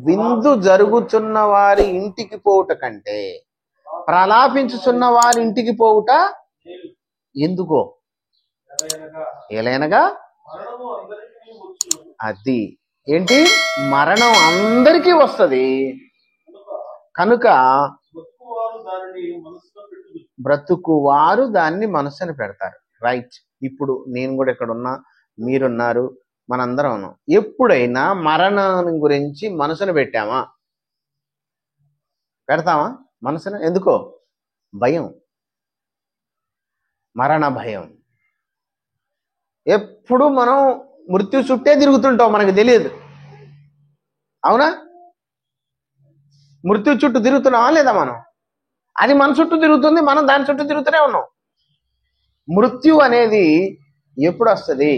విందు జరుగుచున్న వారి ఇంటికి పోవుట కంటే ప్రలాపించుచున్న వారి ఇంటికి పోవుట ఎందుకో ఏలైనగా అది ఏంటి, మరణం అందరికీ వస్తుంది కనుక బ్రతుకువారు దాన్ని మనసున పెడతారు. రైట్. ఇప్పుడు నేను కూడా ఇక్కడ ఉన్నా, మీరున్నారు, మనందరం ఉన్నాం. ఎప్పుడైనా మరణం గురించి మనసున పెట్టామా? పెడతామా మనసున? ఎందుకో భయం, మరణ భయం. ఎప్పుడు మనం మృత్యు చుట్టే తిరుగుతుంటాం, మనకు తెలియదు. అవునా? మృత్యు చుట్టూ తిరుగుతున్నామా లేదా? మనం అది మన చుట్టూ తిరుగుతుంది, మనం దాని చుట్టూ తిరుగుతూనే ఉన్నాం. మృత్యు అనేది ఎప్పుడు వస్తుంది?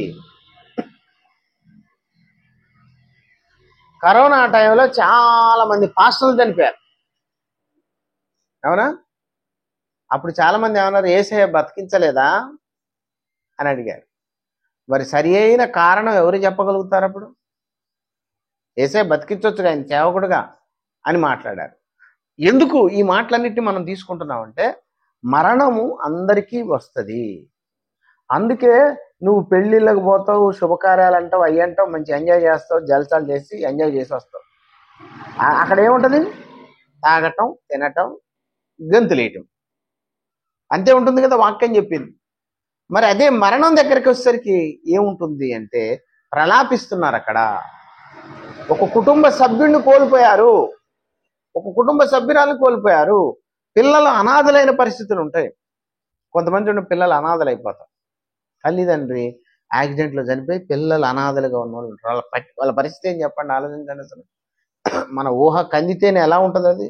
కరోనా టైంలో చాలా మంది పాస్టర్లు చనిపోయారు. అవునా? అప్పుడు చాలా మంది ఏమన్నారు, యేసయ్య బతికించలేదా అని అడిగారు. మరి సరి అయిన కారణం ఎవరు చెప్పగలుగుతారు? అప్పుడు యేసయ్య బతికించవచ్చు ఆయన సేవకుడుగా అని మాట్లాడారు. ఎందుకు ఈ మాటలన్నిటిని మనం తీసుకుంటున్నామంటే, మరణము అందరికీ వస్తుంది. అందుకే నువ్వు పెళ్ళిళ్ళకి పోతావు, శుభకార్యాలు అంటావు, అయ్యి అంటావు, మంచి ఎంజాయ్ చేస్తావు, జల్సాలు చేసి ఎంజాయ్ చేసి వస్తావు. అక్కడ ఏముంటుంది? తాగటం, తినటం, గంతులేయటం, అంతే ఉంటుంది కదా వాక్యం చెప్పింది. మరి అదే మరణం దగ్గరికి వచ్చేసరికి ఏముంటుంది అంటే, ప్రలాపిస్తున్నారు. అక్కడ ఒక కుటుంబ సభ్యుడిని కోల్పోయారు, ఒక కుటుంబ సభ్యురాలను కోల్పోయారు. పిల్లలు అనాథలైన పరిస్థితులు ఉంటాయి. కొంతమంది ఉన్న పిల్లలు అనాథలు అయిపోతారు. తల్లిదండ్రి యాక్సిడెంట్లో చనిపోయి పిల్లలు అనాథలుగా ఉన్న వాళ్ళు ఉంటారు. వాళ్ళ పరిస్థితి ఏం చెప్పండి, ఆలోచించండి. అసలు మన ఊహ కందితేనే ఎలా ఉంటుంది అది,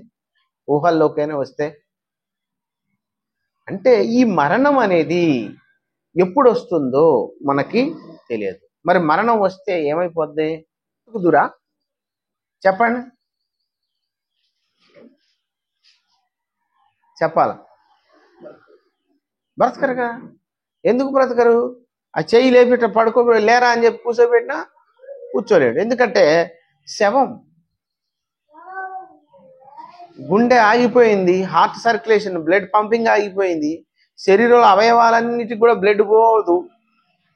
ఊహల్లోకైనా వస్తే. అంటే ఈ మరణం అనేది ఎప్పుడు వస్తుందో మనకి తెలియదు. మరి మరణం వస్తే ఏమైపోద్ది? కుదురా చెప్పండి, చెప్పాలా? బ్రతకరుగా. ఎందుకు బ్రతకరు? ఆ చెయ్యి లేపిట పడుకో లేరా అని చెప్పి కూర్చోబెట్టినా కూర్చోలేడు. ఎందుకంటే శవం, గుండె ఆగిపోయింది, హార్ట్ సర్క్యులేషన్, బ్లడ్ పంపింగ్ ఆగిపోయింది, శరీరంలో అవయవాలన్నిటికి కూడా బ్లడ్ పోదు,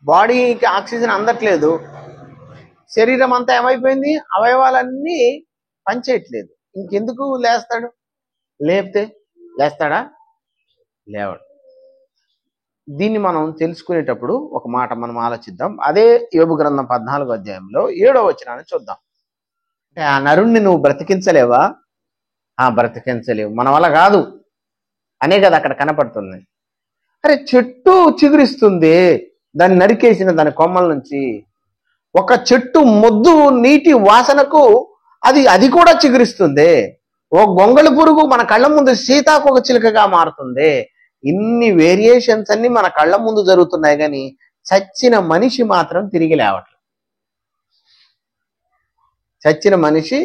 బాడీకి ఆక్సిజన్ అందట్లేదు, శరీరం అంతా ఏమైపోయింది, అవయవాలన్నీ పనిచేయట్లేదు. ఇంకెందుకు లేస్తాడు? లేపితే లేస్తాడా? లేవడు. దీన్ని మనం తెలుసుకునేటప్పుడు ఒక మాట మనం ఆలోచిద్దాం. అదే యోబు గ్రంథం 14వ అధ్యాయంలో 7వ వచనాన్ని చూద్దాం. అంటే ఆ నరుణ్ణి నువ్వు బ్రతికించలేవా? బ్రతికించలేవు, మన వల్ల కాదు అనే కదా అక్కడ కనపడుతుంది. అరే చెట్టు చిగురిస్తుంది, దాన్ని నరికేసిన దాని కొమ్మల నుంచి. ఒక చెట్టు మొద్దు నీటి వాసనకు అది కూడా చిగురిస్తుంది. ఓ గొంగళి పురుగు మన కళ్ళ ముందు సీతాకోక చిలుకగా మారుతుంది. ఇన్ని వేరియేషన్స్ అన్ని మన కళ్ళ ముందు జరుగుతున్నాయి, కానీ చచ్చిన మనిషి మాత్రం తిరిగి లేవట్లేదు. చచ్చిన మనిషి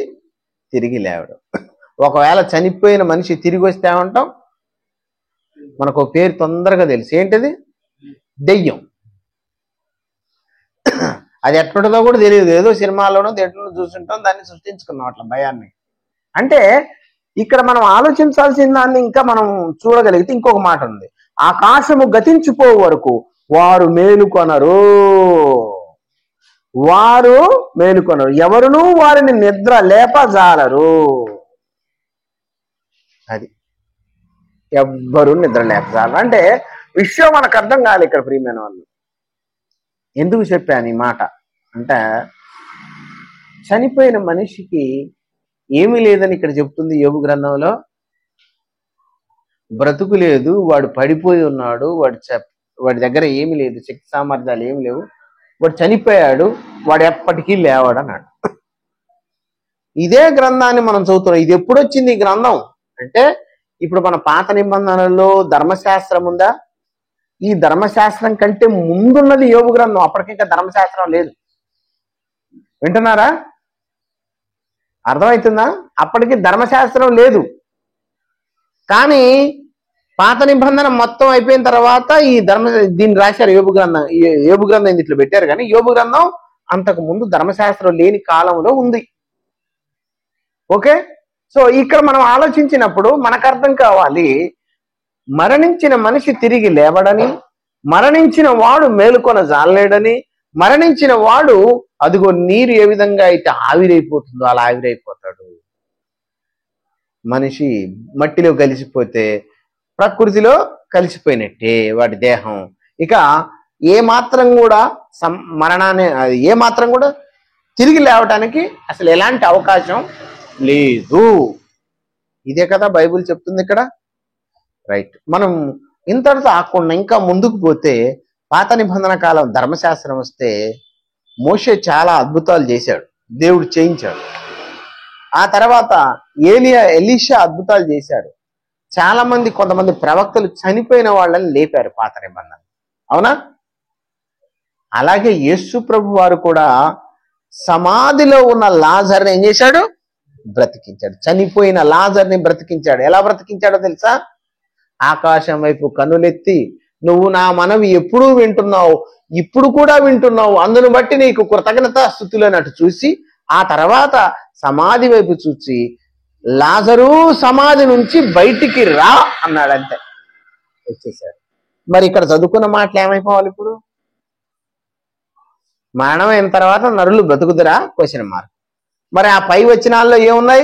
తిరిగి లేవడు. ఒకవేళ చనిపోయిన మనిషి తిరిగి వస్తే ఏమంటాం? మనకు పేరు తొందరగా తెలుసు, ఏంటిది? దెయ్యం. అది ఎట్లుంటుందో కూడా తెలియదు, ఏదో సినిమాలోనో దేంట్లో చూస్తుంటాం, దాన్ని సృష్టించుకున్నాం అట్లా భయాన్ని. అంటే ఇక్కడ మనం ఆలోచించాల్సిన దాన్ని ఇంకా మనం చూడగలిగితే ఇంకొక మాట ఉంది, ఆకాశము గతించిపో వరకు వారు మేలుకొనరు, వారు మేలుకొనరు, ఎవరునూ వారిని నిద్ర లేపజాలరు. అది ఎవ్వరు నిద్ర లేపజాలరు అంటే విషయం మనకు అర్థం కాదు ఇక్కడ ప్రియమైన వాళ్ళు. ఎందుకు చెప్పాను ఈ మాట అంటే, చనిపోయిన మనిషికి ఏమీ లేదని ఇక్కడ చెప్తుంది యోబు గ్రంథంలో. బ్రతుకు లేదు, వాడు పడిపోయి ఉన్నాడు, వాడి దగ్గర ఏమీ లేదు, శక్తి సామర్థ్యాలు ఏమి లేవు, వాడు చనిపోయాడు, వాడు ఎప్పటికీ లేవాడు అన్నాడు. ఇదే గ్రంథాన్ని మనం చదువుతున్నాం. ఇది ఎప్పుడు వచ్చింది ఈ గ్రంథం అంటే, ఇప్పుడు మన పాత నిబంధనల్లో ధర్మశాస్త్రం ఉందా? ఈ ధర్మశాస్త్రం కంటే ముందున్నది యోబు గ్రంథం. అప్పటికింకా ధర్మశాస్త్రం లేదు. వింటున్నారా? అర్థమవుతుందా? అప్పటికి ధర్మశాస్త్రం లేదు, కానీ పాత నిబంధన మొత్తం అయిపోయిన తర్వాత దీన్ని రాశారు యోబు గ్రంథం. యోబు గ్రంథం ఇట్లా పెట్టారు, కానీ యోబు గ్రంథం అంతకు ముందు ధర్మశాస్త్రం లేని కాలంలో ఉంది. ఓకే. సో ఇక్కడ మనం ఆలోచించినప్పుడు మనకు అర్థం కావాలి, మరణించిన మనిషి తిరిగి లేవడని, మరణించిన వాడు మేలుకొన జాలలేడని, మరణించిన వాడు అదిగో నీరు ఏ విధంగా అయితే ఆవిరైపోతుందో అలా ఆవిరైపోతాడు. మనిషి మట్టిలో కలిసిపోతే ప్రకృతిలో కలిసిపోయినట్టే వాడి దేహం. ఇక ఏ మాత్రం కూడా ఏ మాత్రం కూడా తిరిగి లేవటానికి అసలు ఎలాంటి అవకాశం లేదు. ఇదే కదా బైబిల్ చెప్తుంది ఇక్కడ. రైట్. మనం ఇంతటితో ఆకుండా ఇంకా ముందుకు పోతే పాత నిబంధన కాలం ధర్మశాస్త్రం వస్తే మోషే చాలా అద్భుతాలు చేశాడు, దేవుడు చేయించాడు. ఆ తర్వాత ఎలీషా అద్భుతాలు చేశాడు. చాలా మంది కొంతమంది ప్రవక్తలు చనిపోయిన వాళ్ళని లేపారు పాత నిబంధన. అవునా? అలాగే యేసు ప్రభు వారు కూడా సమాధిలో ఉన్న లాజర్ని ఏం చేశాడు? బ్రతికించాడు. చనిపోయిన లాజర్ని బ్రతికించాడు. ఎలా బ్రతికించాడో తెలుసా? ఆకాశం వైపు కన్నులెత్తి, నువ్వు నా మనవి ఎప్పుడూ వింటున్నావు, ఇప్పుడు కూడా వింటున్నావు, అందును బట్టి నీకు కృతజ్ఞత స్తుతులు అన్నట్టు చూసి, ఆ తర్వాత సమాధి వైపు చూసి, లాజరు సమాధి నుంచి బయటికి రా అన్నాడంతే, వచ్చేసాడు. మరి ఇక్కడ చదువుకున్న మాటలు ఏమైపోవాలి ఇప్పుడు? మరణం అయిన తర్వాత నరులు బ్రతుకుదురా? Question mark. మరి ఆ పై వచనాల్లో ఏమున్నాయి?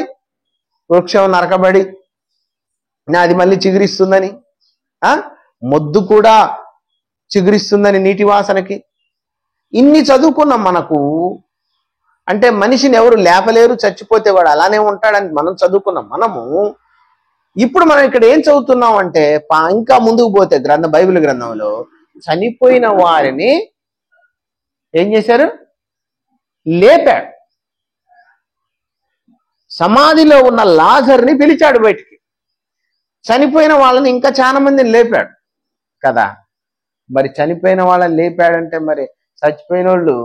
వృక్షం నరకబడి అది మళ్ళీ చిగురిస్తుందని, మొద్దు కూడా చిగురిస్తుందని నీటి వాసనకి. ఇన్ని చదువుకున్న మనకు అంటే మనిషిని ఎవరు లేపలేరు, చచ్చిపోతే వాడు అలానే ఉంటాడని మనం చదువుకున్నాం. మనము ఇప్పుడు మనం ఇక్కడ ఏం చదువుతున్నాం అంటే, ఇంకా ముందుకు పోతే బైబిల్ గ్రంథంలో చనిపోయిన వారిని ఏం చేశారు? లేపాడు. సమాధిలో ఉన్న లాజర్ని పిలిచాడు బయటికి. చనిపోయిన వాళ్ళని ఇంకా చాలా మందిని లేపాడు కదా. మరి చనిపోయిన వాళ్ళని లేపాడంటే మరి చచ్చిపోయిన వాళ్ళు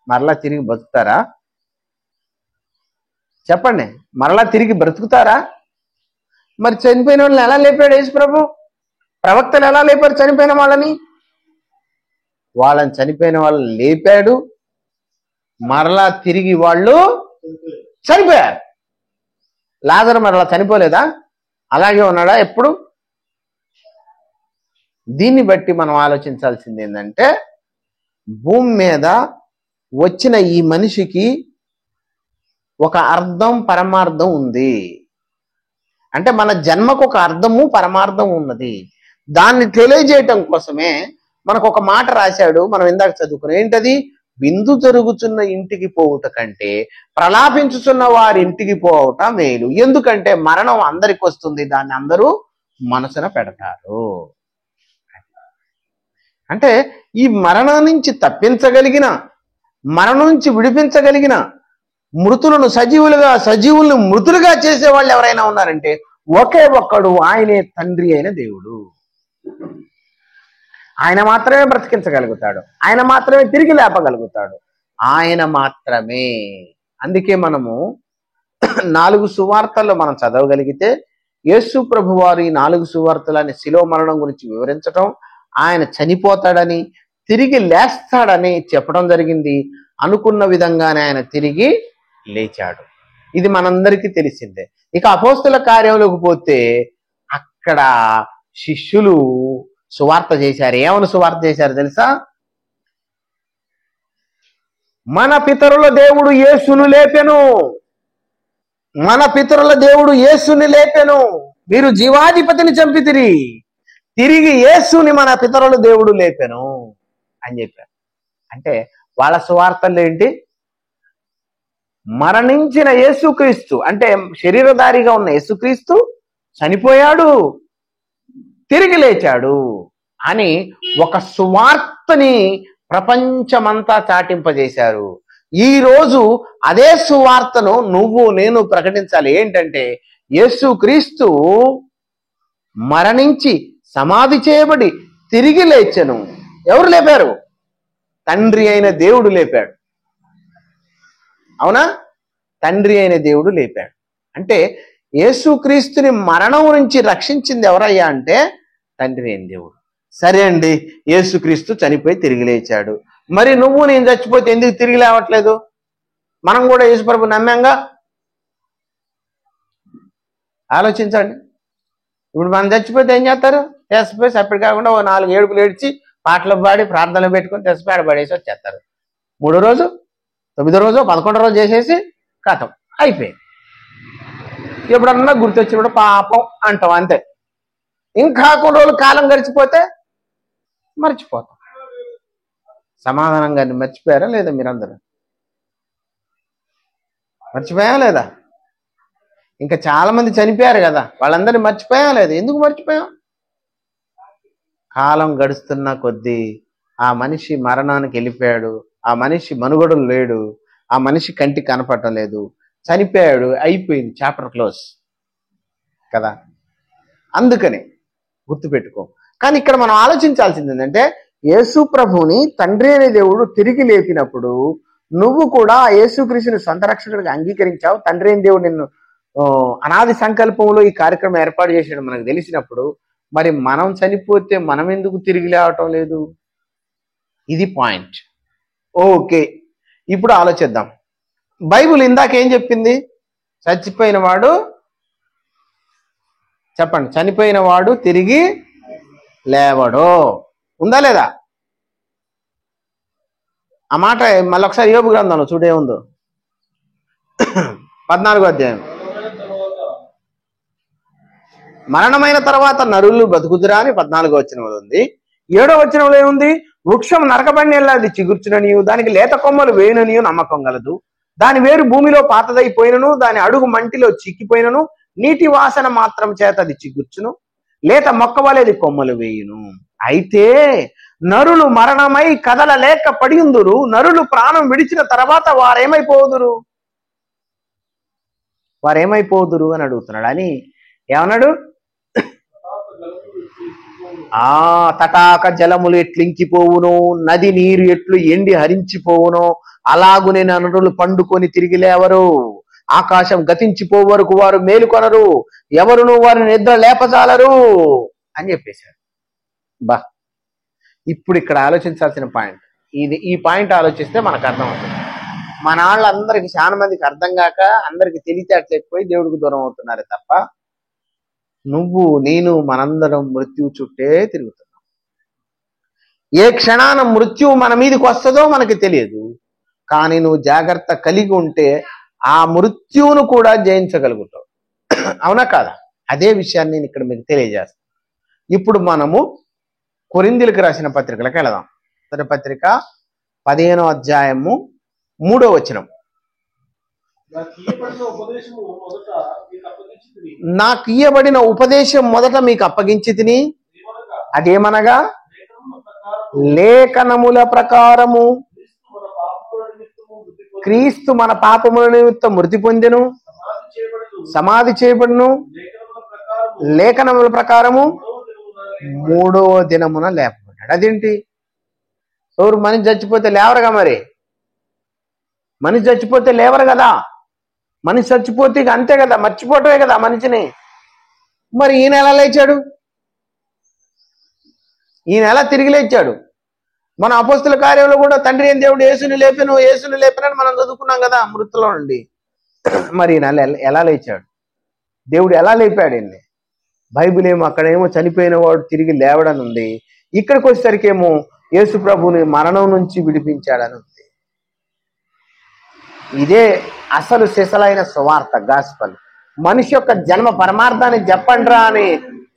మరలా తిరిగి బతుకుతారా? చెప్పండి, మరలా తిరిగి బ్రతుకుతారా? మరి చనిపోయిన వాళ్ళని ఎలా లేపాడు యేసు ప్రభు? ప్రవక్తలు ఎలా లేపారు చనిపోయిన వాళ్ళని? చనిపోయిన వాళ్ళని లేపాడు, మరలా తిరిగి వాళ్ళు చనిపోయారు. లాజరు మరలా చనిపోలేదా? అలాగే ఉన్నాడా ఎప్పుడు? దీన్ని బట్టి మనం ఆలోచించాల్సింది ఏంటంటే, భూమి మీద వచ్చిన ఈ మనిషికి ఒక అర్థం పరమార్థం ఉంది. అంటే మన జన్మకు ఒక అర్థము పరమార్థం ఉన్నది. దాన్ని తెలియజేయటం కోసమే మనకు ఒక మాట రాశాడు, మనం ఇందాక చదువుకున్నాం. ఏంటది? విందు జరుగుతున్న ఇంటికి పోవుట కంటే ప్రలాపించుచున్న వారి ఇంటికి పోవుట మేలు. ఎందుకంటే మరణం అందరికి వస్తుంది, దాన్ని అందరూ మనసున పెడతారు. అంటే ఈ మరణం నుంచి తప్పించగలిగిన, మరణం నుంచి విడిపించగలిగిన, మృతులను సజీవులను మృతులుగా చేసే వాళ్ళు ఎవరైనా ఉన్నారంటే ఒకే ఒక్కడు, ఆయనే తండ్రి అయిన దేవుడు. ఆయన మాత్రమే బ్రతికించగలుగుతాడు, ఆయన మాత్రమే తిరిగి లేపగలుగుతాడు, ఆయన మాత్రమే. అందుకే మనము 4 సువార్తల్లో మనం చదవగలిగితే యేసు ప్రభు వారు ఈ 4 సువార్తలని శిలువ మరణం గురించి వివరించటం, ఆయన చనిపోతాడని తిరిగి లేస్తాడని చెప్పడం జరిగింది. అనుకున్న విధంగానే ఆయన తిరిగి లేచాడు. ఇది మనందరికీ తెలిసిందే. ఇక అపోస్తుల కార్యంలోకి పోతే అక్కడ శిష్యులు సువార్త చేశారు. ఏమని సువార్త చేశారు తెలుసా? మన పితరుల దేవుడు యేసును లేపెను, మన పితరుల దేవుడు యేసుని లేపెను, మీరు జీవాధిపతిని చంపితిరి, తిరిగి యేసుని మన పితరుల దేవుడు లేపెను అని చెప్పారు. అంటే వాళ్ళ సువార్తలు ఏంటి? మరణించిన యేసుక్రీస్తు, అంటే శరీరధారిగా ఉన్న యేసుక్రీస్తు చనిపోయాడు, తిరిగి లేచాడు అని ఒక సువార్తని ప్రపంచమంతా చాటింపజేశారు. ఈ రోజు అదే సువార్తను నువ్వు నేను ప్రకటించాలి. ఏంటంటే యేసుక్రీస్తు మరణించి సమాధి చేయబడి తిరిగి లేచెను. ఎవరు లేపారు? తండ్రి అయిన దేవుడు లేపాడు. అవునా? తండ్రి అయిన దేవుడు లేపాడు. అంటే యేసుక్రీస్తుని మరణం నుంచి రక్షించింది ఎవరయ్యా అంటే తండ్రి అయిన దేవుడు. సరే అండి, యేసుక్రీస్తు చనిపోయి తిరిగి లేచాడు, మరి నువ్వు నేను చచ్చిపోతే ఎందుకు తిరిగి లేవట్లేదు? మనం కూడా యేసుప్రభు నమ్మాంగా, ఆలోచించండి. ఇప్పుడు మనం చచ్చిపోతే ఏం చేస్తారు? తెచ్చిపోయి సపరేట్ కాకుండా ఓ 4 ఏడుపులు ఏడ్చి పాటలు పాడి ప్రార్థనలు పెట్టుకుని తెచ్చిపోయి ఆడబడేసి వచ్చేస్తారు. 3వ రోజు 9వ రోజు 11వ రోజు చేసేసి కథం అయిపోయింది. ఎప్పుడన్నా గుర్తొచ్చినప్పుడు పాపం అంటాం అంతే. ఇంకా కొన్ని రోజులు కాలం గడిచిపోతే మర్చిపోతాం. సమాధానంగా మర్చిపోయారా లేదా? మీరందరూ మర్చిపోయా లేదా? ఇంకా చాలా మంది చనిపోయారు కదా, వాళ్ళందరినీ మర్చిపోయా లేదా? ఎందుకు మర్చిపోయాం? కాలం గడుస్తున్న కొద్దీ ఆ మనిషి మరణానికి వెళ్ళిపోయాడు, ఆ మనిషి మనుగడలు లేడు, ఆ మనిషి కంటికి కనపడటం లేదు, చనిపోయాడు, అయిపోయింది, చాప్టర్ క్లోజ్ కదా. అందుకని గుర్తుపెట్టుకో. కానీ ఇక్కడ మనం ఆలోచించాల్సింది ఏంటంటే, యేసు ప్రభువుని తండ్రి అనే దేవుడు తిరిగి లేపినప్పుడు నువ్వు కూడా యేసుక్రీస్తుని సొంత రక్షకుడిగా అంగీకరించావు. తండ్రి అయిన దేవుడు నిన్ను అనాది సంకల్పంలో ఈ కార్యక్రమం ఏర్పాటు చేసాడు మనకు తెలిసినప్పుడు, మరి మనం చనిపోతే మనం ఎందుకు తిరిగి లేవటం లేదు? ఇది పాయింట్. ఓకే, ఇప్పుడు ఆలోచిద్దాం. బైబిల్ ఇందాక ఏం చెప్పింది? చచ్చిపోయిన వాడు, చెప్పండి, చనిపోయిన వాడు తిరిగి లేవడు. ఉందా లేదా? ఆ మాట మళ్ళొకసారి యోబు గ్రంథంలో చూడే ఉందో 14వ అధ్యాయం. మరణమైన తర్వాత నరులు బతుకుదురా అని 14వ వచనంలో ఉంది. 7వ వచనంలో ఏముంది? వృక్షం నరకబడిన అది చిగుర్చుననియు, దానికి లేత కొమ్మలు వేయుననియు నమ్మకం గలదు. దాని వేరు భూమిలో పాతదైపోయినను, దాని అడుగు మంటిలో చిక్కిపోయినను, నీటి వాసన మాత్రం చేత అది చిగుర్చును, లేత మొక్క వలెది కొమ్మలు వేయును. అయితే నరులు మరణమై కదలలేక పడియుందురు, నరులు ప్రాణం విడిచిన తర్వాత వారేమైపోదురు అని అడుగుతున్నాడు. అని ఏమన్నాడు? తటాక జలములు ఎట్లింకిపోవును, నది నీరు ఎట్లు ఎండి హరించిపోవును, అలాగునే నరులు పండుకొని తిరిగి లేవరు. ఆకాశం గతించిపో వరకు వారు మేలుకొనరు, ఎవరును వారిని నిద్ర లేపజాలరు అని చెప్పేశారు. బా, ఇప్పుడు ఇక్కడ ఆలోచించాల్సిన పాయింట్ ఇది. ఈ పాయింట్ ఆలోచిస్తే మనకు అర్థం అవుతుంది. మన వాళ్ళందరికి చాలా మందికి అర్థం కాక అందరికి తెలియచేట్లేకపోయి దేవుడికి దూరం అవుతున్నారు తప్ప, నువ్వు నేను మనందరం మృత్యువు చుట్టే తిరుగుతున్నాం. ఏ క్షణాన మృత్యువు మన మీదకి వస్తుందో మనకి తెలియదు, కానీ నువ్వు జాగ్రత్త కలిగి ఉంటే ఆ మృత్యువును కూడా జయించగలుగుతావు. అవునా కాదా? అదే విషయాన్ని నేను ఇక్కడ మీకు తెలియజేస్తాను. ఇప్పుడు మనము కొరింథీయులకు రాసిన పత్రికలకు వెళదాం. మొదటి పత్రిక 15వ అధ్యాయము 3వ వచనం. నాకు ఇయ్యబడిన ఉపదేశం మొదట మీకు అప్పగించి తిని, అదేమనగా లేఖనముల ప్రకారము క్రీస్తు మన పాపముల నిమిత్తం మృతి పొందెను, సమాధి చేయబడును, లేఖనముల ప్రకారము 3వ దినమున లేపబడ్డాడు. అదేంటి? ఎవరు? మనిషి చచ్చిపోతే లేవరుగా. మరి మనిషి చచ్చిపోతే లేవరు కదా. మనిషి చచ్చిపోతే ఇక అంతే కదా, మర్చిపోవటమే కదా మనిషిని. మరి ఈయన ఎలా లేచాడు? ఈయన ఎలా తిరిగి లేచాడు? మన అపోస్తుల కార్యంలో కూడా తండ్రి అయిన దేవుడు యేసుని లేపినని మనం చదువుకున్నాం కదా మృతుల్లో నుండి. మరి ఈయన ఎలా లేచాడు? దేవుడు ఎలా లేపాడు ఈయన్ని? బైబిల్ ఏమో అక్కడేమో చనిపోయిన వాడు తిరిగి లేవడని ఉంది, ఇక్కడికి వచ్చేసరికి ఏమో యేసు ప్రభుని మరణం నుంచి విడిపించాడని ఉంది. ఇదే అసలు సిసలైన సువార్త, గాస్పల్. మనిషి యొక్క జన్మ పరమార్థాన్ని చెప్పండిరా అని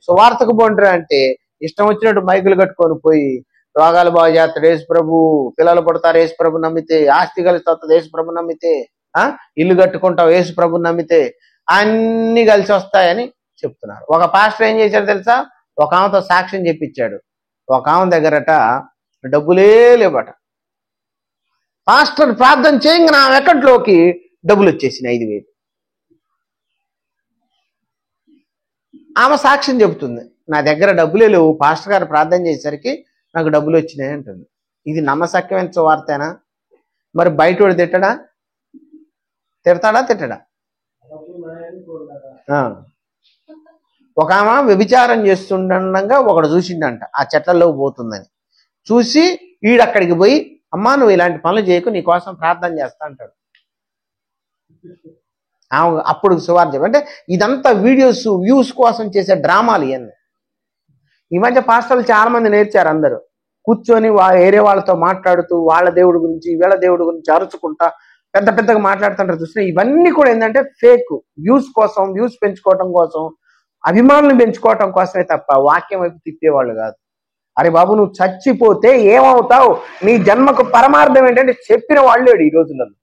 సువార్తకు పోండిరా అంటే ఇష్టం వచ్చినట్టు మైకులు కట్టుకొని పోయి రోగాలు బాగు చేస్తాడు యేసు ప్రభు, పిల్లలు పుడతారు యేసు ప్రభు నమ్మితే, ఆస్తి కలిసి వస్తుంది యేసు ప్రభు నమ్మితే, ఇల్లు కట్టుకుంటావు యేసు ప్రభు నమ్మితే, అన్ని కలిసి వస్తాయని చెప్తున్నారు. ఒక పాస్టర్ ఏం చేశాడు తెలుసా? ఒక ఆమెతో సాక్ష్యం చెప్పించాడు. ఒక ఆమె దగ్గరట డబ్బులే లేవట. పాస్టర్ ప్రార్థన చేయంగా నా అకౌంట్లోకి డబ్బులు వచ్చేసినాయి 5,000. ఆమె సాక్ష్యం చెబుతుంది, నా దగ్గర డబ్బులే లేవు, పాస్టర్ గారు ప్రార్థన చేసేసరికి నాకు డబ్బులు వచ్చినాయి అంటుంది. ఇది నమ్మశక్యమైన సువార్తేనా? మరి బయటోడు తిడతాడా? ఒక ఆమె వ్యభిచారం చేస్తుండగా ఒకడు చూసిండంట, ఆ చెట్లలో పోతుందని చూసి వీడక్కడికి పోయి, అమ్మా నువ్వు ఇలాంటి పనులు చేయకు, నీ కోసం ప్రార్థన చేస్తా అంటాడు. అప్పుడు సువార్త చెప్పి అంటే ఇదంతా వీడియోస్ వ్యూస్ కోసం చేసే డ్రామాలు ఇవన్నీ. ఈ మధ్య పాస్టర్లు చాలా మంది నేర్చారు. అందరూ కూర్చొని వేరే వాళ్ళతో మాట్లాడుతూ వాళ్ళ దేవుడి గురించి వీళ్ళ దేవుడి గురించి అరుచుకుంటా పెద్ద పెద్దగా మాట్లాడుతుంటారు చూస్తే ఇవన్నీ కూడా ఏంటంటే ఫేక్, వ్యూస్ కోసం, వ్యూస్ పెంచుకోవటం కోసం, అభిమానులు పెంచుకోవటం కోసమే తప్ప వాక్యం వైపు తిప్పేవాళ్ళు కాదు. అరే బాబు నువ్వు చచ్చిపోతే ఏమవుతావు, నీ జన్మకు పరమార్థం ఏంటంటే చెప్పిన వాళ్ళు ఈ రోజులలో.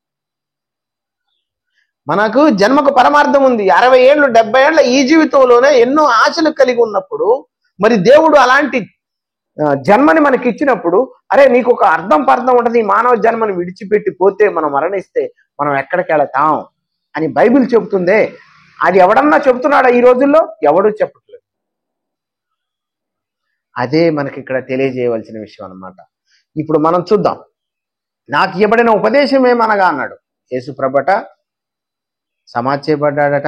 మనకు జన్మకు పరమార్థం ఉంది. 60 ఏళ్ళు 70 ఏళ్ళ ఈ జీవితంలోనే ఎన్నో ఆశలు కలిగి ఉన్నప్పుడు మరి దేవుడు అలాంటి జన్మని మనకి ఇచ్చినప్పుడు అరే నీకు ఒక అర్థం పర్థం ఉంటుంది. ఈ మానవ జన్మని విడిచిపెట్టి పోతే మనం మరణిస్తే మనం ఎక్కడికి వెళతాం అని బైబిల్ చెబుతుందే. అది ఎవడన్నా చెబుతున్నాడా ఈ రోజుల్లో? ఎవడూ చెప్పట్లేదు. అదే మనకి ఇక్కడ తెలియజేయవలసిన విషయం అన్నమాట. ఇప్పుడు మనం చూద్దాం. నాకు ఇవ్వబడిన ఉపదేశం ఏమనగా అన్నాడు యేసు ప్రభుట. సమాధి చేయబడ్డాడట,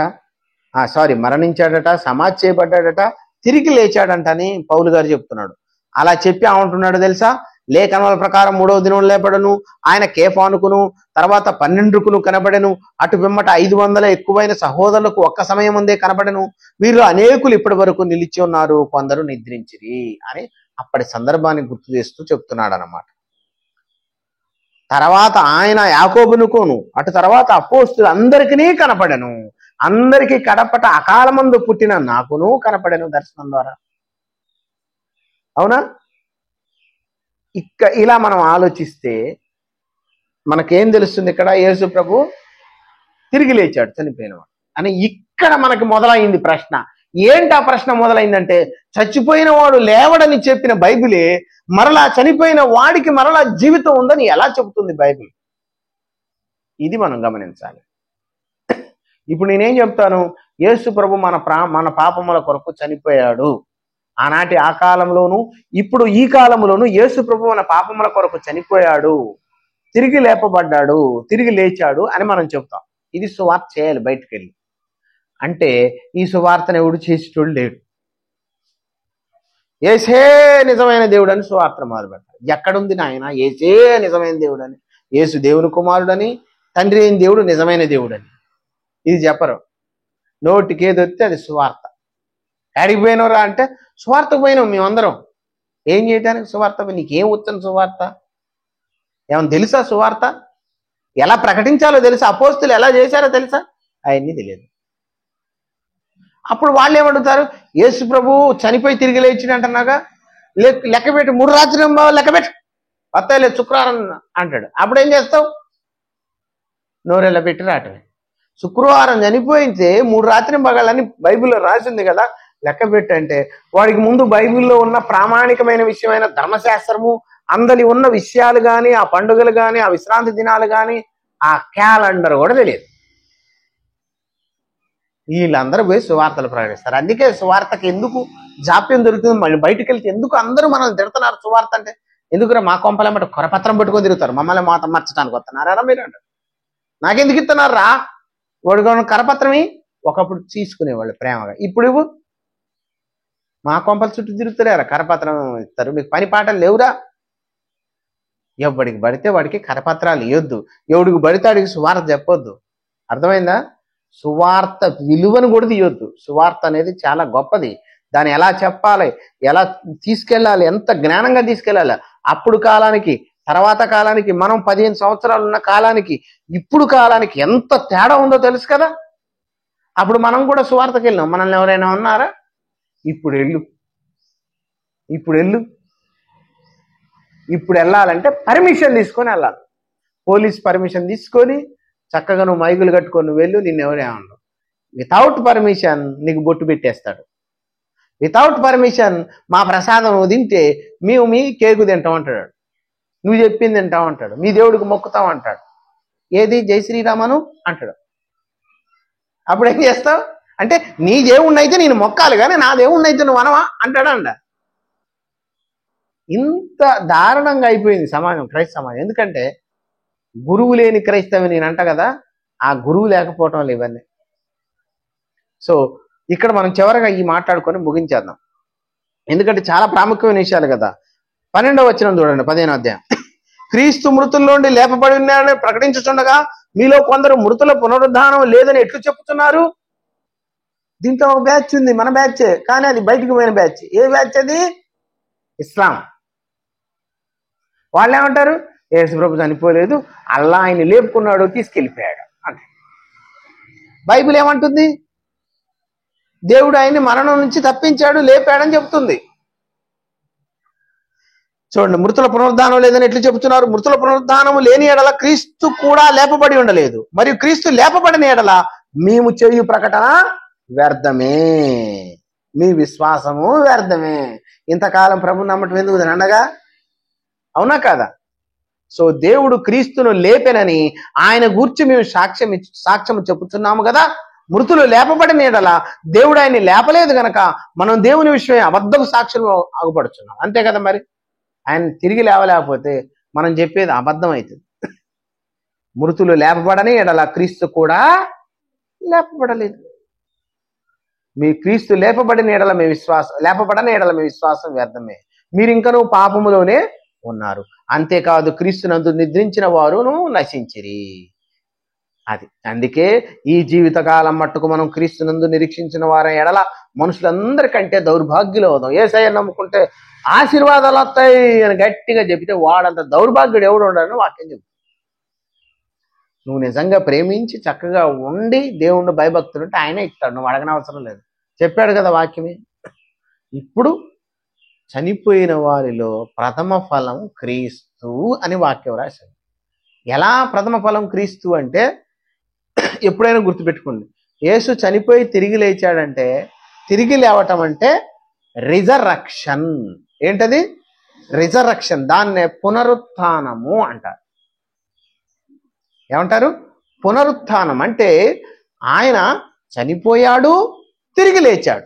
మరణించాడట, సమాధి చేయబడ్డాడట, తిరిగి లేచాడంటని పౌలు గారు చెప్తున్నాడు. అలా చెప్పి ఏమంటున్నాడు తెలుసా? లేఖనాల ప్రకారం 3వ దినం లేపడను, ఆయన కేఫానుకును తర్వాత 12కును కనబడెను, అటు పిమ్మట 500 ఎక్కువైన సహోదరులకు ఒక్క సమయం ముందే కనబడెను, వీరు అనేకులు ఇప్పటి వరకు నిలిచి ఉన్నారు, కొందరు నిద్రించిరి అని అప్పటి సందర్భాన్ని గుర్తు చేస్తూ చెప్తున్నాడు అన్నమాట. తర్వాత ఆయన యాకోబునుకోను, అటు తర్వాత అపోస్తులు అందరికీ కనపడెను, అందరికీ కడపట అకాలమందు పుట్టిన నాకును కనపడెను దర్శనం ద్వారా. అవునా? ఇలా మనం ఆలోచిస్తే మనకేం తెలుస్తుంది? ఇక్కడ యేసు ప్రభు తిరిగి లేచాడు చనిపోయినవాడు అని ఇక్కడ మనకి మొదలైంది ప్రశ్న. ఏంటి ఆ ప్రశ్న మొదలైందంటే, చచ్చిపోయిన వాడు లేవడని చెప్పిన బైబిలే మరలా చనిపోయిన వాడికి మరలా జీవితం ఉందని ఎలా చెబుతుంది బైబిల్? ఇది మనం గమనించాలి. ఇప్పుడు నేనేం చెప్తాను? యేసు ప్రభు మన పాపముల కొరకు చనిపోయాడు. ఆనాటి ఆ కాలంలోను ఇప్పుడు ఈ కాలంలోను యేసు ప్రభు మన పాపముల కొరకు చనిపోయాడు, తిరిగి లేపబడ్డాడు, తిరిగి లేచాడు అని మనం చెప్తాం. ఇది సువార్త చేయాలి బయటకు వెళ్ళి. అంటే ఈ సువార్తను ఎవడు చేసేటోడు లేడు. యేసే నిజమైన దేవుడు అని సువార్త మొదలు పెడతారు. ఎక్కడుంది నాయన యేసే నిజమైన దేవుడు అని? యేసు దేవుని కుమారుడని, తండ్రి అయిన దేవుడు నిజమైన దేవుడని ఇది చెప్పరు. నోటికి ఏదొస్తే అది సువార్త. ఎడికి పోయినవరా అంటే సువార్తకు పోయినాం మేమందరం. ఏం చేయడానికి సువార్త? నీకేం వచ్చాను సువార్త? ఏమన్నా తెలుసా సువార్త? ఎలా ప్రకటించాలో తెలుసా? అపోస్తులు ఎలా చేశారో తెలుసా? అవన్నీ తెలియదు. అప్పుడు వాళ్ళు ఏమడుగుతారు? యేసు ప్రభు చనిపోయి తిరిగి లేచిన అంటున్నాగా, లెక్కపెట్టి 3 రాత్రి లెక్కపెట్టు, వస్తాయి లేదు శుక్రవారం అంటాడు. అప్పుడు ఏం చేస్తావు? నోరెళ్ళ పెట్టి రావటమే. శుక్రవారం చనిపోయితే 3 రాత్రి పగలని బైబిల్లో రాసింది కదా, లెక్క పెట్టంటే వాడికి ముందు బైబిల్లో ఉన్న ప్రామాణికమైన విషయమైన ధర్మశాస్త్రము, అందరి ఉన్న విషయాలు కానీ, ఆ పండుగలు కానీ, ఆ విశ్రాంతి దినాలు కానీ, ఆ క్యాలెండర్ కూడా తెలియదు. వీళ్ళందరూ పోయి సువార్తలు ప్రకటిస్తారు. అందుకే సువార్తకి ఎందుకు జాప్యం దొరుకుతుంది? మళ్ళీ బయటకు వెళ్తే ఎందుకు అందరూ మనల్ని తిడుతున్నారు సువార్త అంటే? ఎందుకురా మా కొంపలేమంటే కొరపత్రం పట్టుకొని తిరుగుతారు, మమ్మల్ని మాత మర్చడానికి వస్తున్నారా మీరు అంటారు. నాకెందుకు ఇస్తున్నారు రా? వాడు కరపత్రమే ఒకప్పుడు తీసుకునేవాళ్ళు ప్రేమగా, ఇప్పుడు ఇవ్వు మా కొంపల చుట్టూ తిరుగుతారా కరపత్రం ఇస్తారు. మీకు పని పాటలు లేవురా? ఎవడికి పడితే వాడికి కరపత్రాలు ఇవ్వద్దు, ఎవడికి పడితే వాడికి సువార్త చెప్పొద్దు. అర్థమైందా? సువార్త విలువను కూడా తీయొద్దు. సువార్త అనేది చాలా గొప్పది. దాన్ని ఎలా చెప్పాలి, ఎలా తీసుకెళ్ళాలి, ఎంత జ్ఞానంగా తీసుకెళ్ళాలి. అప్పుడు కాలానికి తర్వాత కాలానికి, మనం 15 సంవత్సరాలు ఉన్న కాలానికి ఇప్పుడు కాలానికి ఎంత తేడా ఉందో తెలుసు కదా. అప్పుడు మనం కూడా సువార్తకి వెళ్ళాం. మనల్ని ఎవరైనా ఉన్నారా? ఇప్పుడు వెళ్ళు, ఇప్పుడు వెళ్ళాలంటే పర్మిషన్ తీసుకొని వెళ్ళాలి. పోలీస్ పర్మిషన్ తీసుకొని చక్కగా నువ్వు మైకులు కట్టుకొని వెళ్ళు, నిన్ను ఎవరేమన్నా. వితౌట్ పర్మిషన్ నీకు బొట్టు పెట్టేస్తాడు. వితౌట్ పర్మిషన్ మా ప్రసాదం నువ్వు తింటే మేము మీ కేకు తింటాం అంటాడు, నువ్వు చెప్పింది తింటాం అంటాడు, మీ దేవుడికి మొక్కుతాం అంటాడు. ఏది జై శ్రీరామను అంటాడు. అప్పుడు ఏం చేస్తావు అంటే, నీ దేవుణ్ణి అయితే నేను మొక్కాలి కానీ నా దేవుణ్ణి అయితే నువ్వు అనవా అంటాడంట. ఇంత దారుణంగా అయిపోయింది సమాజం, క్రైస్త సమాజం. ఎందుకంటే గురువు లేని క్రైస్తవి నేను అంట కదా, ఆ గురువు లేకపోవటం వల్ల ఇవన్నీ. సో ఇక్కడ మనం చివరగా ఈ మాట్లాడుకొని ముగించేద్దాం, ఎందుకంటే చాలా ప్రాముఖ్యమైన విషయాలు కదా. 12వ వచనం చూడండి, 15వ అధ్యాయం. క్రీస్తు మృతుల్లోండి లేపబడి ఉన్నాడని ప్రకటించుచుండగా మీలో కొందరు మృతుల పునరుద్ధానం లేదని ఎట్లు చెప్తున్నారు? దీంట్లో ఒక బ్యాచ్ ఉంది, మన బ్యాచే, కానీ అది బయటికి పోయిన బ్యాచ్. ఏ బ్యాచ్ అది? ఇస్లాం. వాళ్ళు ఏమంటారు? యేసుప్రభు చనిపోలేదు, అల్లా ఆయన లేపుకున్నాడు, తీసుకెళ్ళిపోయాడు అంటే. బైబిల్ ఏమంటుంది? దేవుడు ఆయన్ని మరణం నుంచి తప్పించాడు, లేపాడని చెప్తుంది. చూడండి, మృతుల పునరుద్ధానం లేదని ఎట్లు చెబుతున్నారు? మృతుల పునరుద్ధానం లేని ఎడల క్రీస్తు కూడా లేపబడి ఉండలేదు, మరియు క్రీస్తు లేపబడిన ఎడల మేము చేయు ప్రకటన వ్యర్థమే, మీ విశ్వాసము వ్యర్థమే. ఇంతకాలం ప్రభు నమ్మటం ఎందుకు అనగా, అవునా కాదా? సో దేవుడు క్రీస్తును లేపెనని ఆయన గూర్చి మేము సాక్ష్యం చెప్పుతున్నాము కదా. మృతులు లేపబడిన ఎడల దేవుడు ఆయన్ని లేపలేదు గనక మనం దేవుని విషయమే అబద్ధపు సాక్ష్యం అగుపడుతున్నాం, అంతే కదా. మరి ఆయన తిరిగి లేవలేకపోతే మనం చెప్పేది అబద్ధం అవుతుంది. మృతులు లేపబడని ఎడల క్రీస్తు కూడా లేపబడలేదు. మీ క్రీస్తు లేపబడని ఎడల మీ విశ్వాసం వ్యర్థమే, మీరు ఇంకనూ పాపములోనే ఉన్నారు. అంతేకాదు క్రీస్తునందు నిద్రించిన వారును నశించిరి. అది అందుకే ఈ జీవితకాలం మట్టుకు మనం క్రీస్తునందు నిరీక్షించిన వారి ఎడల మనుషులందరికంటే దౌర్భాగ్యులు అవుదాం. యేసయ్య నమ్ముకుంటే ఆశీర్వాదాలు వస్తాయి అని గట్టిగా చెబితే వాడంత దౌర్భాగ్యుడు ఎవడు ఉండడని వాక్యం చెబుతుంది. నువ్వు నిజంగా ప్రేమించి చక్కగా ఉండి దేవుణ్ణి భయభక్తులు ఉంటే ఆయనే ఇస్తాడు, నువ్వు అడగని అవసరం లేదు. చెప్పాడు కదా వాక్యమే. ఇప్పుడు చనిపోయిన వారిలో ప్రథమ ఫలం క్రీస్తు అని వాక్యం రాశాడు. ఎలా ప్రథమ ఫలం క్రీస్తు అంటే, ఎప్పుడైనా గుర్తుపెట్టుకోండి, యేసు చనిపోయి తిరిగి లేచాడంటే, తిరిగి లేవటం అంటే రిజరక్షన్. ఏంటది? రిజరక్షన్. దాన్నే పునరుత్థానము అంటారు. ఏమంటారు? పునరుత్థానం అంటే ఆయన చనిపోయాడు, తిరిగి లేచాడు.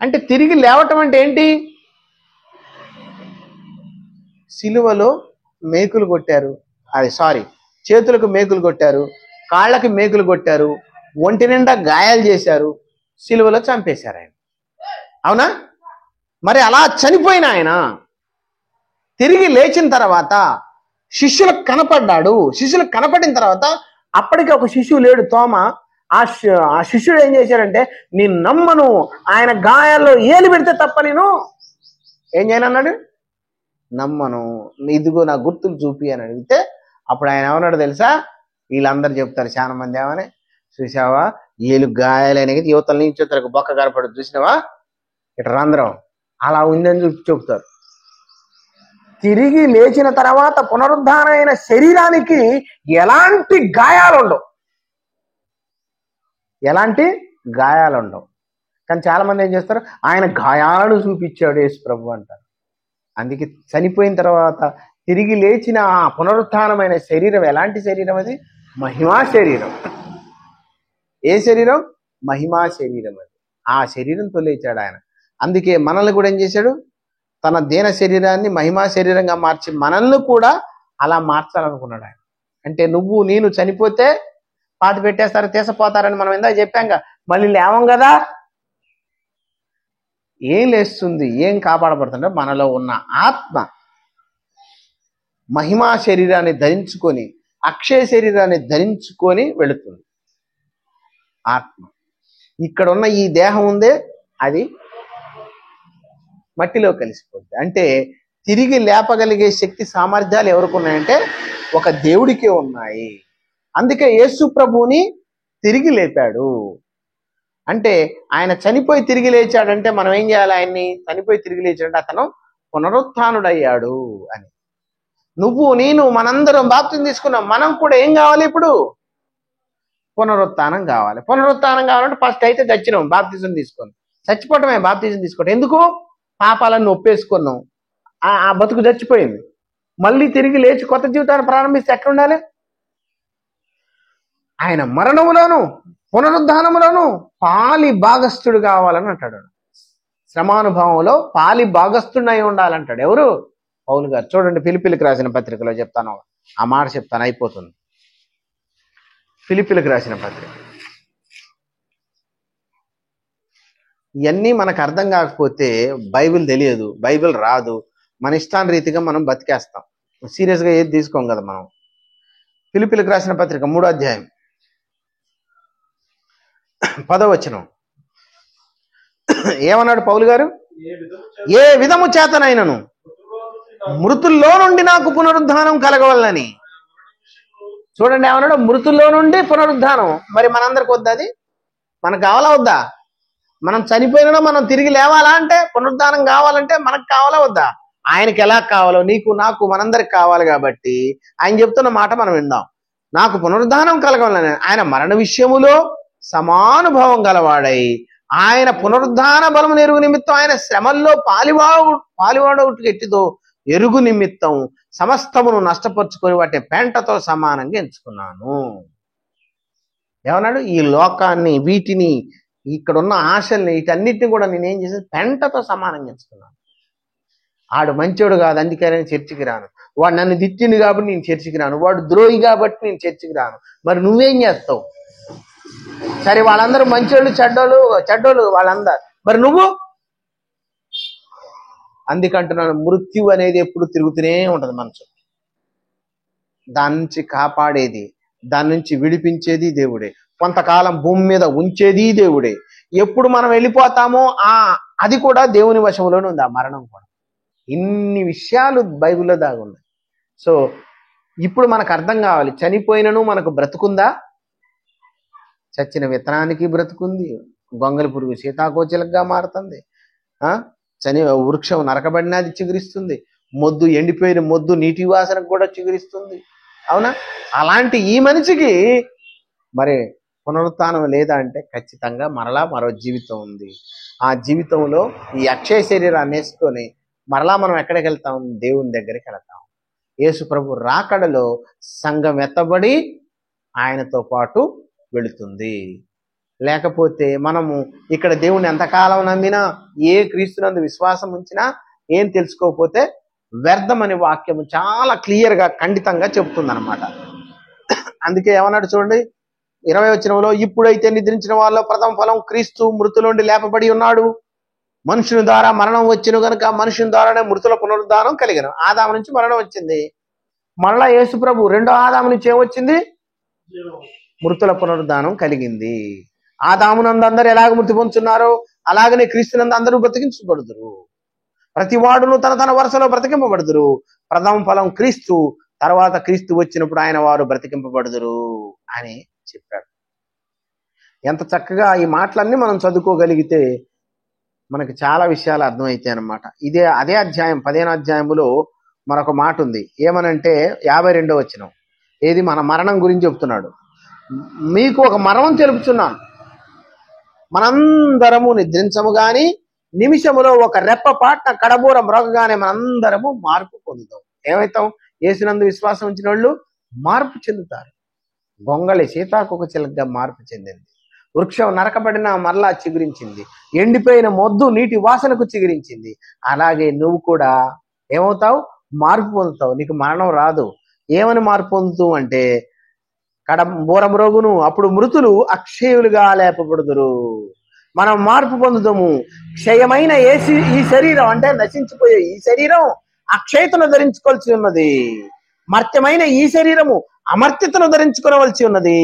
అంటే తిరిగి లేవటం అంటే ఏంటి? సిలువలో మేకులు కొట్టారు, చేతులకు మేకులు కొట్టారు, కాళ్ళకి మేకులు కొట్టారు, ఒంటి నిండా గాయాలు చేశారు, సిలువలో చంపేశారు ఆయన. అవునా? మరి అలా చనిపోయిన ఆయన తిరిగి లేచిన తర్వాత శిష్యులకు కనపడ్డాడు. శిష్యులకు కనపడిన తర్వాత అప్పటికి ఒక శిష్యువు లేడు, తోమ. ఆ శిష్యుడు ఏం చేశాడంటే, నేను నమ్మను, ఆయన గాయాల్లో ఏలు పెడితే తప్ప నేను ఏం చేయనన్నాడు, నమ్మను, ఇదిగో నా గుర్తులు చూపి అని అడిగితే అప్పుడు ఆయన ఏమన్నాడు తెలుసా? వీళ్ళందరూ చెప్తారు చాలా మంది, ఏమని, చూసావా ఏలు గాయాలైన యువతల నుంచి ఇతరకు బొక్క కనపడు, చూసినావా ఇటు రంధ్రం అలా ఉందని చెప్తారు. తిరిగి లేచిన తర్వాత పునరుద్ధానమైన శరీరానికి ఎలాంటి గాయాలు ఉండవు, కానీ చాలా మంది ఏం చేస్తారు, ఆయన గాయాలను చూపించాడు యేసు ప్రభు అంటారు. అందుకే చనిపోయిన తర్వాత తిరిగి లేచిన ఆ పునరుత్థానమైన శరీరం ఎలాంటి శరీరం? అది మహిమా శరీరం. ఏ శరీరం? మహిమా శరీరం. అది ఆ శరీరంతో లేచాడు ఆయన. అందుకే మనల్ని కూడా ఏం చేశాడు? తన దేన శరీరాన్ని మహిమా శరీరంగా మార్చి మనల్ని కూడా అలా మార్చాలనుకున్నాడు ఆయన. అంటే నువ్వు నేను చనిపోతే పాతి పెట్టేస్తారు, తీసపోతారని మనం ఇందాక చెప్పాంగా. మళ్ళీ లేవం కదా. ఏం లేస్తుంది, ఏం కాపాడబడుతుంటే మనలో ఉన్న ఆత్మ మహిమా శరీరాన్ని ధరించుకొని, అక్షయ శరీరాన్ని ధరించుకొని వెళుతుంది ఆత్మ. ఇక్కడ ఉన్న ఈ దేహం ఉందే, అది మట్టిలో కలిసిపోద్ది. అంటే తిరిగి లేపగలిగే శక్తి సామర్థ్యాలు ఎవరికి ఉన్నాయంటే ఒక దేవుడికే ఉన్నాయి. అందుకే యేసు ప్రభువుని తిరిగి లేపాడు. అంటే ఆయన చనిపోయి తిరిగి లేచాడంటే మనం ఏం చేయాలి? ఆయన్ని చనిపోయి తిరిగి లేచాడంటే అతను పునరుత్థానుడయ్యాడు అని. నువ్వు నేను మనందరం బాప్తిజం తీసుకున్నాం, మనం కూడా ఏం కావాలి? ఇప్పుడు పునరుత్థానం కావాలి. పునరుత్థానం కావాలంటే ఫస్ట్ అయితే చచ్చినాం, బాప్తిజం తీసుకున్నాం. చచ్చిపోవటమే బాప్తిజం తీసుకోవటం. ఎందుకు? పాపాలను ఒప్పేసుకున్నాం, ఆ బతుకు చచ్చిపోయింది. మళ్ళీ తిరిగి లేచి కొత్త జీవితాన్ని ప్రారంభిస్తే ఎక్కడ ఉండాలి? ఆయన మరణములోను పునరుద్ధానములోను పాలి భాగస్థుడు కావాలని అంటాడు. శ్రమానుభవంలో పాలి భాగస్థుడై ఉండాలంటాడు. ఎవరు? పౌలు గారు. చూడండి, ఫిలిప్పీలకు రాసిన పత్రికలో చెప్తాను, ఆ మాట చెప్తాను, అయిపోతుంది. ఫిలిప్పీలకు రాసిన పత్రిక. ఇవన్నీ మనకు అర్థం కాకపోతే బైబిల్ తెలియదు, బైబిల్ రాదు, మన ఇష్టాన్ని రీతిగా మనం బతికేస్తాం. సీరియస్గా ఏది తీసుకోం కదా మనం. ఫిలిప్పీలకు రాసిన పత్రిక 3వ అధ్యాయం 10వ వచనం. ఏమన్నాడు పౌలు గారు? ఏ విధము చేతనైనను మృతుల్లో నుండి నాకు పునరుద్ధానం కలగవలనని. చూడండి, ఏమన్నాడు? మృతుల్లో నుండి పునరుద్ధానం. మరి మనందరికి వద్దా? అది మనకు కావాలా వద్దా? మనం చనిపోయినా మనం తిరిగి లేవాలా అంటే, పునరుద్ధానం కావాలంటే మనకు కావాలా వద్దా? ఆయనకి ఎలా కావాలో నీకు నాకు మనందరికి కావాలి. కాబట్టి ఆయన చెప్తున్న మాట మనం విందాం. నాకు పునరుద్ధానం కలగవాలని ఆయన మరణ విషయములో సమానుభవం గలవాడై ఆయన పునరుద్ధాన బలము ఎరుగు నిమిత్తం ఆయన శ్రమల్లో పాలివాడవుటికి ఎట్టిదో ఎరుగు నిమిత్తం సమస్తమును నష్టపరుచుకొని వాటి పెంటతో సమానంగా ఎంచుకున్నాను. ఏమన్నాడు? ఈ లోకాన్ని, వీటిని, ఇక్కడున్న ఆశల్ని, వీటన్నిటిని కూడా నేనేం చేసి పెంటతో సమానంగా ఎంచుకున్నాను. ఆడు మంచోడు కాదు అందుకే నేను చర్చికి రాను, వాడు నన్ను తిట్టింది కాబట్టి నేను చర్చికి రాను, వాడు ద్రోహి కాబట్టి నేను చర్చికి రాను. మరి నువ్వేం చేస్తావు? సరే, వాళ్ళందరూ మంచోళ్ళు, చెడ్డోళ్ళు వాళ్ళందరూ, మరి నువ్వు? అందుకంటున్నాను, మృత్యు అనేది ఎప్పుడు తిరుగుతూనే ఉంటది మనసు. దాని నుంచి కాపాడేది, దాని నుంచి విడిపించేది దేవుడే. కొంతకాలం భూమి మీద ఉంచేది దేవుడే. ఎప్పుడు మనం వెళ్ళిపోతామో అది కూడా దేవుని వశంలోనే ఉంది, ఆ మరణం కూడా. ఇన్ని విషయాలు బైబిల్లో దాగున్నాయి. సో ఇప్పుడు మనకు అర్థం కావాలి, చనిపోయినను మనకు బ్రతుకుందా? చచ్చిన విత్తనానికి బ్రతుకుంది. గొంగలి పురుగు సీతాకోచిలకగా మారుతుంది. వృక్షం నరకబడినా అది చిగురిస్తుంది. మొద్దు, ఎండిపోయిన మొద్దు నీటి వాసనకు కూడా చిగురిస్తుంది. అవునా? అలాంటి ఈ మనిషికి మరి పునరుత్థానం లేదా అంటే ఖచ్చితంగా మరలా మరో జీవితం ఉంది. ఆ జీవితంలో ఈ అక్షయ శరీరాన్ని వేసుకొని మరలా మనం ఎక్కడికి వెళ్తాం? దేవుని దగ్గరికి వెళ్తాం. యేసు ప్రభు రాకడలో సంఘం ఎత్తబడి ఆయనతో పాటు వెళుతుంది. లేకపోతే మనము ఇక్కడ దేవుని ఎంతకాలం నమ్మినా, ఏ క్రీస్తునందు విశ్వాసం ఉంచినా, ఏం తెలుసుకోకపోతే వ్యర్థమని వాక్యము చాలా క్లియర్గా, ఖండితంగా చెబుతుంది అనమాట. అందుకే ఏమన్నాడు చూడండి 20వ వచనంలో, ఇప్పుడైతే నిద్రించిన వాళ్ళలో ప్రథమ ఫలం క్రీస్తు మృతుల నుండి లేపబడి ఉన్నాడు. మనుషుని ద్వారా మరణం వచ్చిన కనుక మనుషుని ద్వారానే మృతుల పునరుద్ధానం కలిగిన. ఆదాము నుంచి మరణం వచ్చింది, మళ్ళా యేసు ప్రభు రెండో ఆదాము నుంచి ఏమొచ్చింది? మృతుల పునరుద్ధానం కలిగింది. ఆదామునందు అందరూ ఎలాగ మృతి పొందుతున్నారో అలాగనే క్రీస్తునందు అందరూ బ్రతికించబడుదురు. ప్రతి వాడును తన తన వరుసలో బ్రతికింపబడుదురు. ప్రథమ ఫలం క్రీస్తు, తర్వాత క్రీస్తు వచ్చినప్పుడు ఆయన వారు బ్రతికింపబడుదురు అని చెప్పాడు. ఎంత చక్కగా ఈ మాటలన్నీ మనం చదువుకోగలిగితే మనకి చాలా విషయాలు అర్థమవుతాయి అన్నమాట. అదే అధ్యాయం 15వ అధ్యాయంలో మరొక మాట ఉంది. ఏమనంటే 52వ వచనం. ఏది? మన మరణం గురించి చెప్తున్నాడు. మీకు ఒక మరణం తెలుపుచున్నాను, మనందరము నిద్రించము గాని నిమిషములో ఒక రెప్పపాట్న కడబూర మ్రోగగానే మనందరము మార్పు పొందుతాం. ఏమవుతాం? యేసునందు విశ్వాసం ఉంచిన వాళ్ళు మార్పు చెందుతారు. గొంగళి సీతాకోకచిలుకగా మార్పు చెందింది. వృక్షం నరకబడిన మరలా చిగురించింది. ఎండిపోయిన మొద్దు నీటి వాసనకు చిగురించింది. అలాగే నువ్వు కూడా ఏమవుతావు? మార్పు పొందుతావు. నీకు మరణం రాదు. ఏమని మార్పు పొందుతావు అంటే బూరమ్రోగును, అప్పుడు మృతులు అక్షయులుగా లేపబడుదురు. మనం మార్పు పొందుతాము. క్షయమైన ఈ శరీరం అంటే నశించిపోయే ఈ శరీరం అక్షయతను ధరించుకోవాల్సి ఉన్నది. మర్త్యమైన ఈ శరీరము అమర్త్యతను ధరించుకోవలసి ఉన్నది.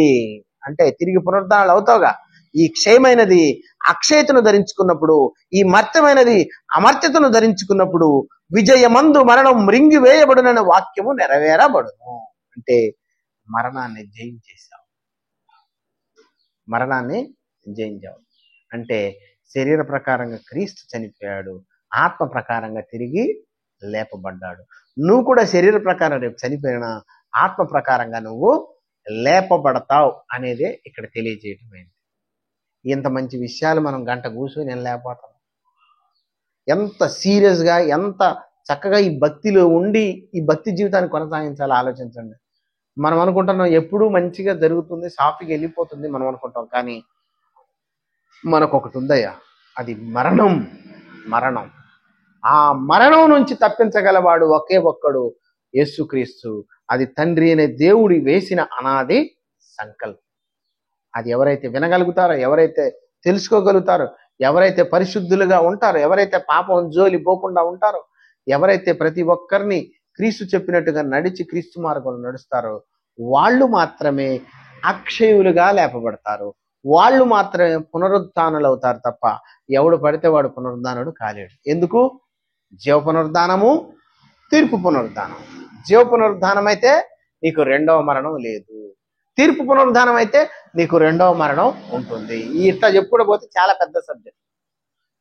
అంటే తిరిగి పునరుద్ధానాలు అవుతావుగా. ఈ క్షయమైనది అక్షయతను ధరించుకున్నప్పుడు, ఈ మర్త్యమైనది అమర్త్యతను ధరించుకున్నప్పుడు విజయమందు మరణం మృంగి వేయబడుననే వాక్యము నెరవేరబడును. అంటే మరణాన్ని జయించేశావు. మరణాన్ని జయించావు అంటే శరీర ప్రకారంగా క్రీస్తు చనిపోయాడు, ఆత్మ ప్రకారంగా తిరిగి లేపబడ్డాడు. నువ్వు కూడా శరీర ప్రకారం రేపు చనిపోయినా ఆత్మ ప్రకారంగా నువ్వు లేపబడతావు అనేదే ఇక్కడ తెలియజేయటమైంది. ఇంత మంచి విషయాలు మనం గంట కూర్చొని నేను లేకపోతాను. ఎంత సీరియస్గా, ఎంత చక్కగా ఈ భక్తిలో ఉండి ఈ భక్తి జీవితాన్ని కొనసాగించాలో ఆలోచించండి. మనం అనుకుంటున్నాం ఎప్పుడూ మంచిగా జరుగుతుంది, సాఫీగా వెళ్ళిపోతుంది మనం అనుకుంటాం. కానీ మనకు ఒకటి ఉందయ్యా, అది మరణం. మరణం, ఆ మరణం నుంచి తప్పించగలవాడు ఒకే ఒక్కడు, యేసుక్రీస్తు. అది తండ్రి అనే దేవుడి వేసిన అనాది సంకల్పం. అది ఎవరైతే వినగలుగుతారో, ఎవరైతే తెలుసుకోగలుగుతారో, ఎవరైతే పరిశుద్ధులుగా ఉంటారో, ఎవరైతే పాపం జోలి పోకుండా ఉంటారో, ఎవరైతే ప్రతి ఒక్కరిని క్రీస్తు చెప్పినట్టుగా నడిచి క్రీస్తు మార్గంలో నడుస్తారో వాళ్ళు మాత్రమే అక్షయులుగా లేపబడతారు. వాళ్ళు మాత్రమే పునరుద్ధానులు అవుతారు తప్ప ఎవడు పడితే వాడు పునరుద్ధానుడు కాలేడు. ఎందుకు? జీవ పునరుద్ధానము, తీర్పు పునరుద్ధానం. జీవ పునరుద్ధానం అయితే నీకు రెండవ మరణం లేదు. తీర్పు పునరుద్ధానం అయితే నీకు రెండవ మరణం ఉంటుంది. ఇట్లా చెప్పుకుంటూ పోతే చాలా పెద్ద సబ్జెక్ట్.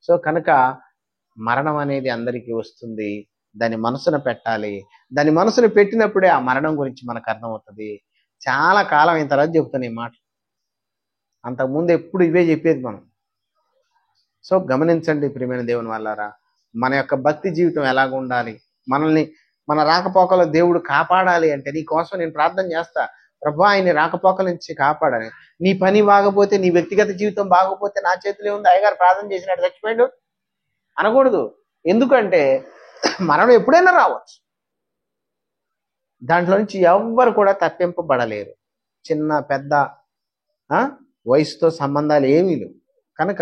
సో కనుక మరణం అనేది అందరికీ వస్తుంది. దాని మనసున పెట్టాలి. దాని మనసును పెట్టినప్పుడే ఆ మరణం గురించి మనకు అర్థమవుతుంది. చాలా కాలం అయిన తర్వాత చెప్తాను ఈ మాట. అంతకుముందు ఎప్పుడు ఇవే చెప్పేది మనం. సో గమనించండి ప్రియమైన దేవుని వాళ్ళారా, మన యొక్క భక్తి జీవితం ఎలాగ ఉండాలి, మనల్ని మన రాకపోకలో దేవుడు కాపాడాలి అంటే నీ కోసం నేను ప్రార్థన చేస్తా. ప్రభా ఆయన రాకపోకల నుంచి కాపాడాలి. నీ పని బాగపోతే, నీ వ్యక్తిగత జీవితం బాగపోతే నా చేతిలో ఉంది, అయ్యగారు ప్రార్థన చేసినట్టు చచ్చిపోయాడు అనకూడదు. ఎందుకంటే మరణం ఎప్పుడైనా రావచ్చు. దాంట్లో నుంచి ఎవ్వరు కూడా తప్పింపబడలేరు. చిన్న పెద్ద వయసుతో సంబంధాలు ఏమీ లేవు. కనుక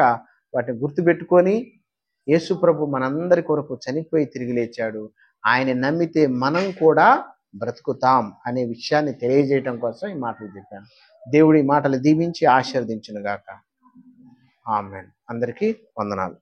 వాటిని గుర్తుపెట్టుకొని యేసు ప్రభు మనందరి కొరకు చనిపోయి తిరిగి లేచాడు. ఆయన నమ్మితే మనం కూడా బ్రతుకుతాం అనే విషయాన్ని తెలియజేయడం కోసం ఈ మాటలు చెప్పాను. దేవుడి మాటలు దీవించి ఆశీర్వదించును గాక. ఆమేన్. అందరికీ వందనాలు.